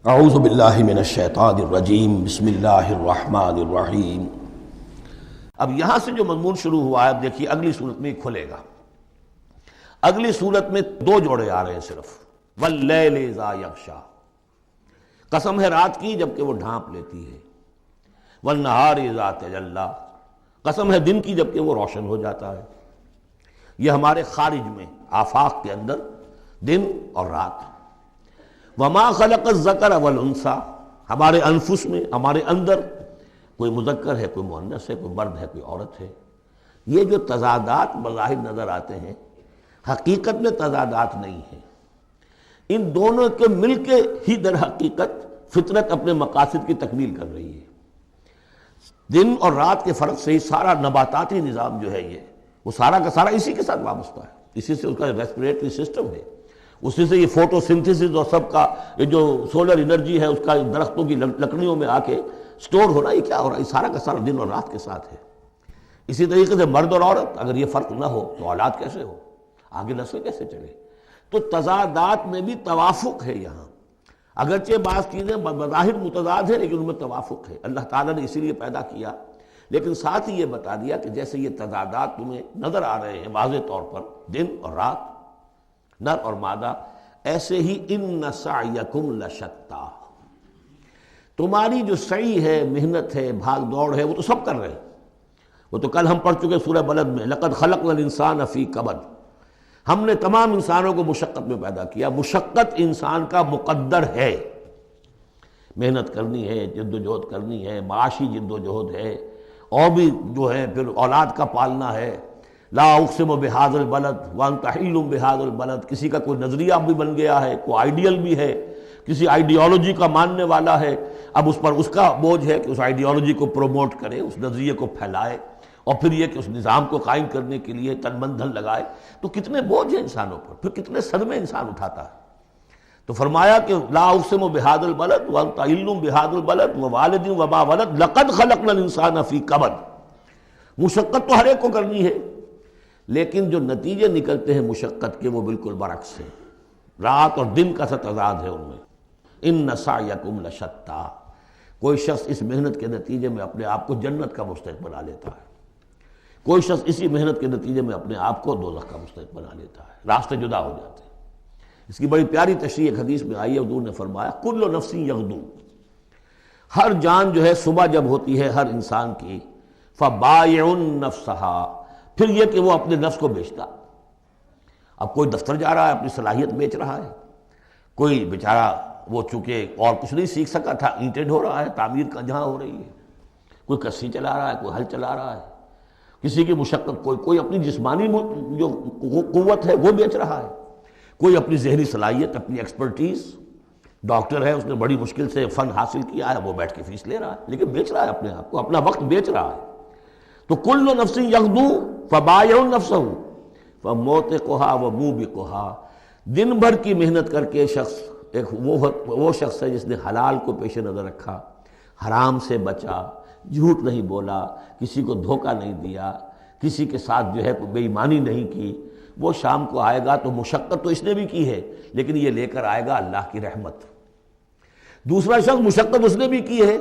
اعوذ باللہ من الشیطان الرجیم بسم اللہ الرحمن الرحیم۔ اب یہاں سے جو مضمون شروع ہوا ہے، اب دیکھیے اگلی صورت میں کھلے گا۔ اگلی صورت میں دو جوڑے آ رہے ہیں صرف، واللیل اذا یغشی، قسم ہے رات کی جبکہ وہ ڈھانپ لیتی ہے، والنہار اذا تجلی، قسم ہے دن کی جبکہ وہ روشن ہو جاتا ہے۔ یہ ہمارے خارج میں آفاق کے اندر دن اور رات۔ وما خلق الذکر والانثی، ہمارے انفس میں، ہمارے اندر کوئی مذکر ہے، کوئی مؤنث ہے، کوئی مرد ہے، کوئی عورت ہے۔ یہ جو تضادات بظاہر نظر آتے ہیں، حقیقت میں تضادات نہیں ہیں، ان دونوں کے مل کے ہی در حقیقت فطرت اپنے مقاصد کی تکمیل کر رہی ہے۔ دن اور رات کے فرق سے ہی سارا نباتاتی نظام جو ہے یہ، وہ سارا کا سارا اسی کے ساتھ وابستہ ہے، اسی سے اس کا ریسپریٹری سسٹم ہے، اسی سے یہ فوٹو سنتھسس اور سب کا یہ جو سولر انرجی ہے اس کا درختوں کی لکڑیوں میں آ کے سٹور ہو رہا ہے۔ یہ کیا ہو رہا ہے؟ یہ سارا کا سارا دن اور رات کے ساتھ ہے۔ اسی طریقے سے مرد اور عورت، اگر یہ فرق نہ ہو تو اولاد کیسے ہو، آگے نسل کیسے چلے؟ تو تضادات میں بھی توافق ہے یہاں، اگرچہ بعض چیزیں بظاہر متضاد ہیں لیکن ان میں توافق ہے۔ اللہ تعالیٰ نے اسی لیے پیدا کیا، لیکن ساتھ ہی یہ بتا دیا کہ جیسے یہ تضادات تمہیں نظر آ رہے ہیں واضح طور پر، دن اور رات، نر اور مادہ، ایسے ہی ان سعیکم لشتی، تمہاری جو سعی ہے، محنت ہے، بھاگ دوڑ ہے، وہ تو سب کر رہے ہیں۔ وہ تو کل ہم پڑھ چکے سورہ بلد میں، لقد خلقنا الانسان فی کبد، ہم نے تمام انسانوں کو مشقت میں پیدا کیا۔ مشقت انسان کا مقدر ہے، محنت کرنی ہے، جد و جہد کرنی ہے، معاشی جد و جہد ہے، اور بھی جو ہے پھر اولاد کا پالنا ہے۔ لا اقسم بہذا البلد وانت حل بہذا البلد، کسی کا کوئی نظریہ بھی بن گیا ہے، کوئی آئیڈیل بھی ہے، کسی آئیڈیالوجی کا ماننے والا ہے، اب اس پر اس کا بوجھ ہے کہ اس آئیڈیالوجی کو پروموٹ کرے، اس نظریے کو پھیلائے، اور پھر یہ کہ اس نظام کو قائم کرنے کے لیے تن من دھن لگائے۔ تو کتنے بوجھ ہیں انسانوں پر، پھر کتنے صدمے انسان اٹھاتا ہے۔ تو فرمایا کہ لا اقسم بہذا البلد وانت حل بہذا البلد ووالد وما ولد لقد خلقنا الانسان فی کبد۔ مشقت تو ہر ایک کو کرنی ہے، لیکن جو نتیجے نکلتے ہیں مشقت کے وہ بالکل برعکس ہیں، رات اور دن کا سا تضاد ہے ان میں۔ ان سعیکم لشتی، کوئی شخص اس محنت کے نتیجے میں اپنے آپ کو جنت کا مستحق بنا لیتا ہے، کوئی شخص اسی محنت کے نتیجے میں اپنے آپ کو دوزخ کا مستحق بنا لیتا ہے، راستے جدا ہو جاتے ہیں۔ اس کی بڑی پیاری تشریح ایک حدیث میں آئی ہے، حضور نے فرمایا کل نفس یغدو، ہر جان جو ہے صبح جب ہوتی ہے ہر انسان کی، فبائع نفسہا، پھر یہ کہ وہ اپنے نفس کو بیچتا۔ اب کوئی دفتر جا رہا ہے، اپنی صلاحیت بیچ رہا ہے، کوئی بیچارہ وہ چونکہ اور کچھ نہیں سیکھ سکا تھا، اینٹیں ڈھو رہا ہے، تعمیر کا جہاں ہو رہی ہے، کوئی کسی چلا رہا ہے، کوئی ہل چلا رہا ہے، کسی کی مشقت، کوئی اپنی جسمانی جو قوت ہے وہ بیچ رہا ہے، کوئی اپنی ذہنی صلاحیت، اپنی ایکسپرٹیز، ڈاکٹر ہے، اس نے بڑی مشکل سے فن حاصل کیا ہے، وہ بیٹھ کے فیس لے رہا ہے، لیکن بیچ رہا ہے اپنے آپ کو، اپنا وقت بیچ رہا ہے۔ تو کل نفس یغدو فبائع نفسہ فموتقھا وموبقھا، دن بھر کی محنت کر کے شخص ایک وہ شخص ہے جس نے حلال کو پیش نظر رکھا، حرام سے بچا، جھوٹ نہیں بولا، کسی کو دھوکہ نہیں دیا، کسی کے ساتھ جو ہے کوئی بے ایمانی نہیں کی۔ وہ شام کو آئے گا تو مشقت تو اس نے بھی کی ہے، لیکن یہ لے کر آئے گا اللہ کی رحمت۔ دوسرا شخص مشقت اس نے بھی کی ہے،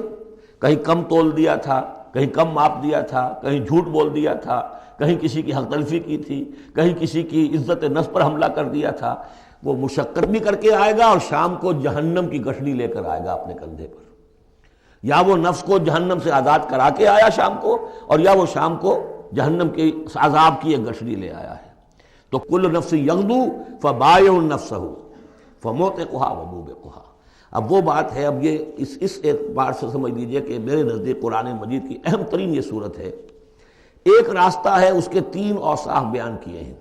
کہیں کم تول دیا تھا، کہیں کم ماپ دیا تھا، کہیں جھوٹ بول دیا تھا، کہیں کسی کی حق تلفی کی تھی، کہیں کسی کی عزت نفس پر حملہ کر دیا تھا۔ وہ مشقت بھی کر کے آئے گا اور شام کو جہنم کی گٹھڑی لے کر آئے گا اپنے کندھے پر، یا وہ نفس کو جہنم سے آزاد کرا کے آیا شام کو، اور یا وہ شام کو جہنم کے عذاب کی ایک گٹھڑی لے آیا ہے۔ تو کل نفس یغدو فبائع نفسہ فموتقھا وموبقھا۔ اب وہ بات ہے، اب یہ اس اعتبار سے سمجھ لیجئے کہ میرے نزدیک قرآن مجید کی اہم ترین یہ صورت ہے۔ ایک راستہ ہے، اس کے تین اوصاف بیان کیے ہیں،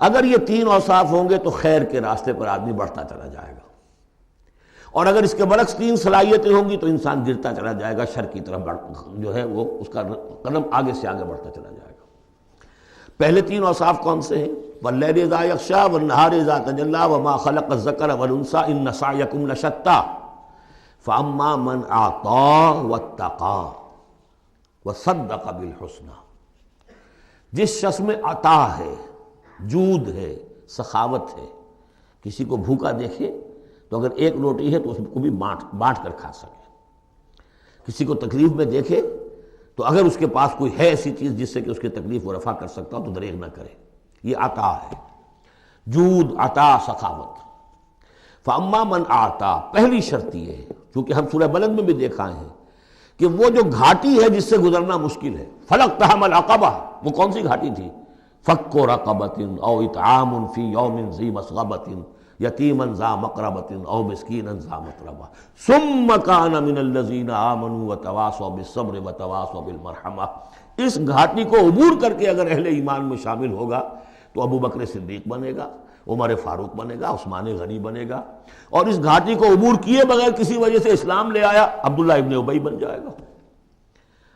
اگر یہ تین اوصاف ہوں گے تو خیر کے راستے پر آدمی بڑھتا چلا جائے گا، اور اگر اس کے برعکس تین صلاحیتیں ہوں گی تو انسان گرتا چلا جائے گا، شر کی طرف جو ہے وہ اس کا قدم آگے سے آگے بڑھتا چلا جائے گا۔ پہلے تین اوصاف کون سے ہیں؟ واللیل اذا یغشی والنہار اذا تجلی وما خلق الذکر والانثی ان سعیکم لشتی فاما من اعطی واتقی وصدق بالحسنی، جس شخص میں عطا ہے، جود ہے، سخاوت ہے، کسی کو بھوکا دیکھے تو اگر ایک روٹی ہے تو اس کو بھی بانٹ کر کھا سکے. کسی کو تکلیف میں دیکھے تو اگر اس کے پاس کوئی ہے ایسی چیز جس سے کہ اس کی تکلیف وہ رفع کر سکتا ہو تو دریغ نہ کرے. یہ عطا ہے، جود، عطا، سخاوت. فاما من اعطا، پہلی شرط یہ ہے، چونکہ ہم سورہ بلد میں بھی دیکھا ہے کہ وہ جو گھاٹی ہے جس سے گزرنا مشکل ہے، فلقتحم العقبہ، وہ کون سی گھاٹی تھی؟ فک رقبۃ او اطعام فی یوم ذی مسغبۃ یتیما ذا مقربۃ او مسکینا ذا متربہ ثم کان من الذین آمنوا وتواصوا بالصبر وتواصوا بالمرحمہ. اس گھاٹی کو عبور کر کے اگر اہل ایمان میں شامل ہوگا تو ابو بکر صدیق بنے گا، عمر فاروق بنے گا، عثمان غنی بنے گا. اور اس گھاٹی کو عبور کیے بغیر کسی وجہ سے اسلام لے آیا، عبداللہ ابن ابی بن جائے گا.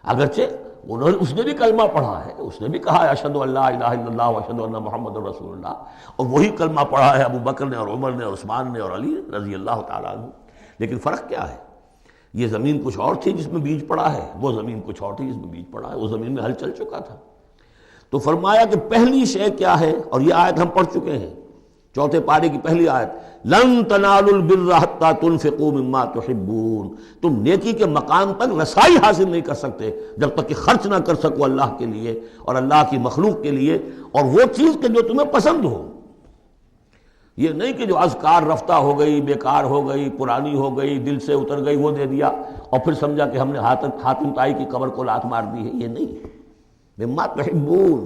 اگرچہ اس نے بھی کلمہ پڑھا ہے، اس نے بھی کہا ہے اشہد ان لا الہ الا اللہ واشہد ان محمد رسول اللہ، اور وہی کلمہ پڑھا ہے ابو بکر نے اور عمر نے اور عثمان نے اور علی رضی اللہ تعالیٰ عنہ. لیکن فرق کیا ہے؟ یہ زمین کچھ اور تھی جس میں بیج پڑا ہے، وہ زمین کچھ اور تھی جس میں بیج پڑا ہے. وہ زمین میں ہل چل چکا تھا. تو فرمایا کہ پہلی شے کیا ہے، اور یہ آیت ہم پڑھ چکے ہیں، چوتھے پارے کی پہلی آیت، لن تنالوا البر حتى تنفقوا مما تحبون. تم نیکی کے مقام تک رسائی حاصل نہیں کر سکتے جب تک کہ خرچ نہ کر سکو اللہ کے لیے اور اللہ کی مخلوق کے لیے، اور وہ چیز کہ جو تمہیں پسند ہو. یہ نہیں کہ جو اذکار رفتہ ہو گئی، بیکار ہو گئی، پرانی ہو گئی، دل سے اتر گئی، وہ دے دیا اور پھر سمجھا کہ ہم نے حاتم طائی کی قبر کو لات مار دی ہے. یہ نہیں. مما تحبون،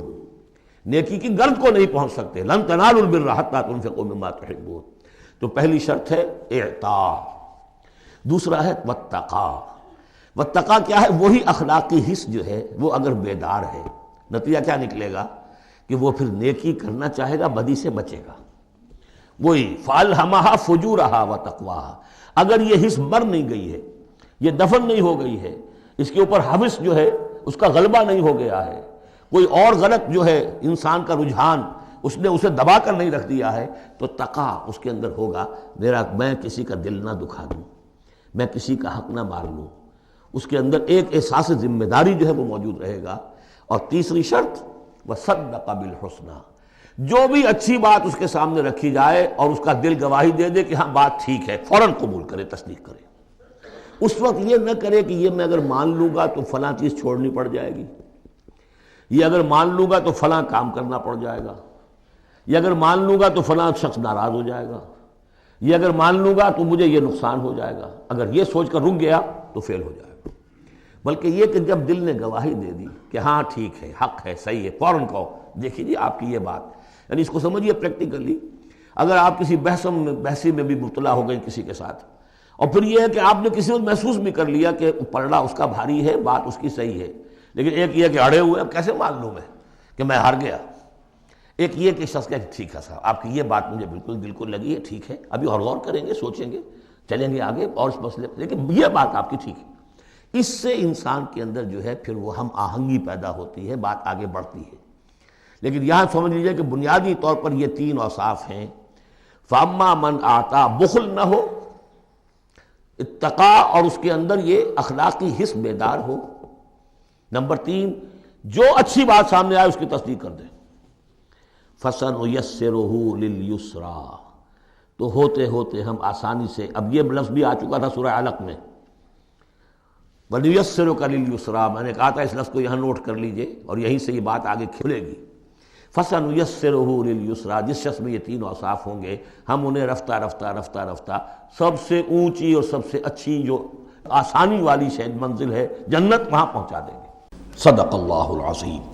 نیکی کی گرد کو نہیں پہنچ سکتے. لن تنالوا البر حتى تنفقوا مما تحبون. تو پہلی شرط ہے اعطاء. دوسرا ہے واتقا. واتقا کیا ہے؟ وہی اخلاقی حس جو ہے وہ اگر بیدار ہے، نتیجہ کیا نکلے گا کہ وہ پھر نیکی کرنا چاہے گا، بدی سے بچے گا. وہی فالہمھا فجورھا وتقواھا. اگر یہ حس مر نہیں گئی ہے، یہ دفن نہیں ہو گئی ہے، اس کے اوپر حوث جو ہے اس کا غلبہ نہیں ہو گیا ہے، کوئی اور غلط جو ہے انسان کا رجحان اس نے اسے دبا کر نہیں رکھ دیا ہے، تو تقا اس کے اندر ہوگا. میں کسی کا دل نہ دکھا دوں، میں کسی کا حق نہ مار لوں. اس کے اندر ایک احساس ذمہ داری جو ہے وہ موجود رہے گا. اور تیسری شرط وصدق بالحسنی. جو بھی اچھی بات اس کے سامنے رکھی جائے اور اس کا دل گواہی دے دے کہ ہاں بات ٹھیک ہے، فوراً قبول کرے، تصدیق کرے. اس وقت یہ نہ کرے کہ یہ میں اگر مان لوں گا تو فلاں چیز چھوڑنی پڑ جائے گی، یہ اگر مان لوں گا تو فلاں کام کرنا پڑ جائے گا، یہ اگر مان لوں گا تو فلاں شخص ناراض ہو جائے گا، یہ اگر مان لوں گا تو مجھے یہ نقصان ہو جائے گا. اگر یہ سوچ کر رک گیا تو فیل ہو جائے گا. بلکہ یہ کہ جب دل نے گواہی دے دی کہ ہاں ٹھیک ہے، حق ہے، صحیح ہے، فوراً کہو دیکھیے جی آپ کی یہ بات، یعنی اس کو سمجھیے پریکٹیکلی. اگر آپ کسی بحثی میں بھی مبتلا ہو گئے کسی کے ساتھ، اور پھر یہ ہے کہ آپ نے کسی وقت محسوس بھی کر لیا کہ پلڑا اس کا بھاری ہے، بات اس کی صحیح ہے، لیکن ایک یہ کہ اڑے ہوئے اب کیسے مان لوں میں کہ میں ہار گیا. ایک یہ کہ شخص کہے ٹھیک ہے صاحب آپ کی یہ بات مجھے بالکل دل کو لگی ہے، ٹھیک ہے، ابھی اور غور کریں گے، سوچیں گے، چلیں گے آگے اور اس مسئلے پر، لیکن یہ بات آپ کی ٹھیک ہے. اس سے انسان کے اندر جو ہے پھر وہ ہم آہنگی پیدا ہوتی ہے، بات آگے بڑھتی ہے. لیکن یہاں سمجھ لیجیے کہ بنیادی طور پر یہ تین اوصاف ہیں. فاما من آتا، بخل نہ ہو، اتقا اور اس کے اندر یہ اخلاقی حس بیدار ہو. نمبر 3، جو اچھی بات سامنے آئے اس کی تصدیق کر دیں. فَسَنُيَسِّرُهُ لِلْيُسْرَىٰ. تو ہوتے ہوتے ہم آسانی سے، اب یہ لفظ بھی آ چکا تھا سورہ علق میں، وَنُيَسِّرُكَ لِلْيُسْرَىٰ. میں نے کہا تھا اس لفظ کو یہاں نوٹ کر لیجئے اور یہیں سے یہ بات آگے کھلے گی. فَسَنُيَسِّرُهُ لِلْيُسْرَىٰ. جس شخص میں یہ تین اوصاف ہوں گے ہم انہیں رفتہ رفتہ رفتہ رفتہ سب سے اونچی اور سب سے اچھی جو آسانی والی شاید منزل ہے جنت، وہاں پہنچا دیں گے. صدق اللہ العظیم.